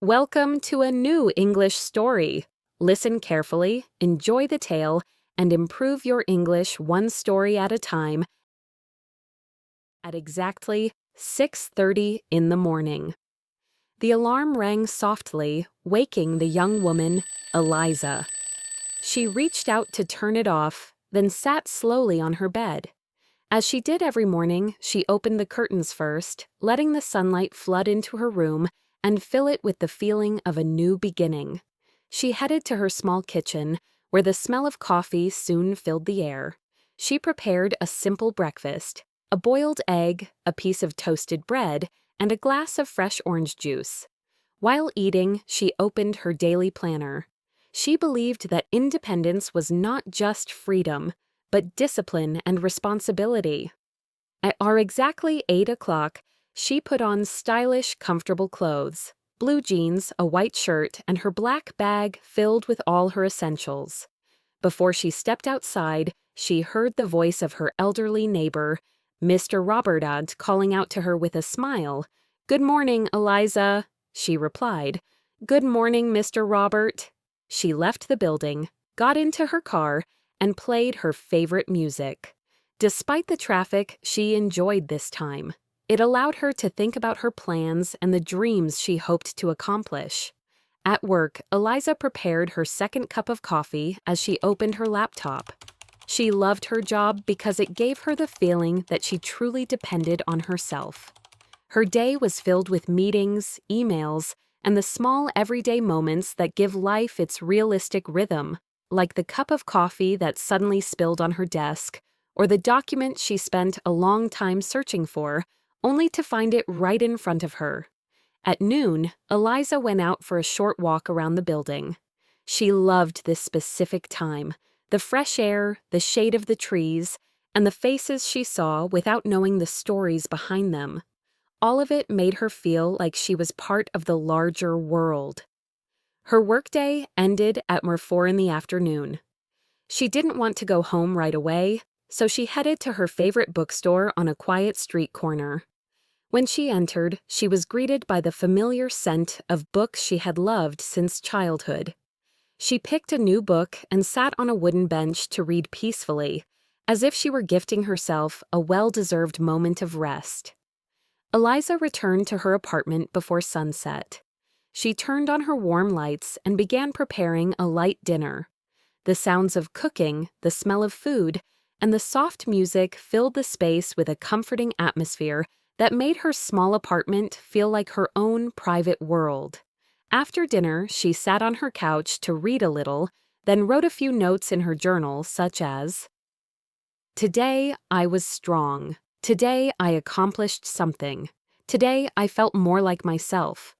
Welcome to a new English story. Listen carefully, enjoy the tale, and improve your English one story at a time at exactly 6:30 in the morning. The alarm rang softly, waking the young woman, Eliza. She reached out to turn it off, then sat slowly on her bed. As she did every morning, she opened the curtains first, letting the sunlight flood into her room and fill it with the feeling of a new beginning. She headed to her small kitchen, where the smell of coffee soon filled the air. She prepared a simple breakfast: a boiled egg, a piece of toasted bread, and a glass of fresh orange juice. While eating, she opened her daily planner. She believed that independence was not just freedom, but discipline and responsibility. At exactly 8 o'clock, she put on stylish, comfortable clothes: blue jeans, a white shirt, and her black bag filled with all her essentials. Before she stepped outside, she heard the voice of her elderly neighbor, Mr. Robertad, calling out to her with a smile. "Good morning, Eliza," she replied. "Good morning, Mr. Robert." She left the building, got into her car, and played her favorite music. Despite the traffic, she enjoyed this time. It allowed her to think about her plans and the dreams she hoped to accomplish. At work, Eliza prepared her second cup of coffee as she opened her laptop. She loved her job because it gave her the feeling that she truly depended on herself. Her day was filled with meetings, emails, and the small everyday moments that give life its realistic rhythm, like the cup of coffee that suddenly spilled on her desk, or the document she spent a long time searching for, only to find it right in front of her. At noon, Eliza went out for a short walk around the building. She loved this specific time: the fresh air, the shade of the trees, and the faces she saw without knowing the stories behind them. All of it made her feel like she was part of the larger world. Her workday ended at 4 in the afternoon. She didn't want to go home right away, so she headed to her favorite bookstore on a quiet street corner. When she entered, she was greeted by the familiar scent of books she had loved since childhood. She picked a new book and sat on a wooden bench to read peacefully, as if she were gifting herself a well-deserved moment of rest. Eliza returned to her apartment before sunset. She turned on her warm lights and began preparing a light dinner. The sounds of cooking, the smell of food, and the soft music filled the space with a comforting atmosphere that made her small apartment feel like her own private world. After dinner, she sat on her couch to read a little, then wrote a few notes in her journal, such as, "Today I was strong. Today I accomplished something. Today I felt more like myself."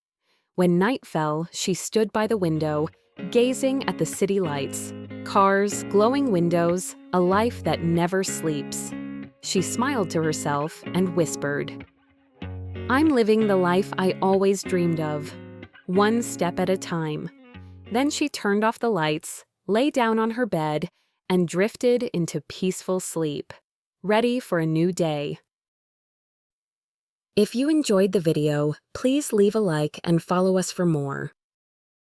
When night fell, she stood by the window, gazing at the city lights: cars, glowing windows, a life that never sleeps. She smiled to herself and whispered, "I'm living the life I always dreamed of, one step at a time." Then she turned off the lights, lay down on her bed, and drifted into peaceful sleep, ready for a new day. If you enjoyed the video, please leave a like and follow us for more.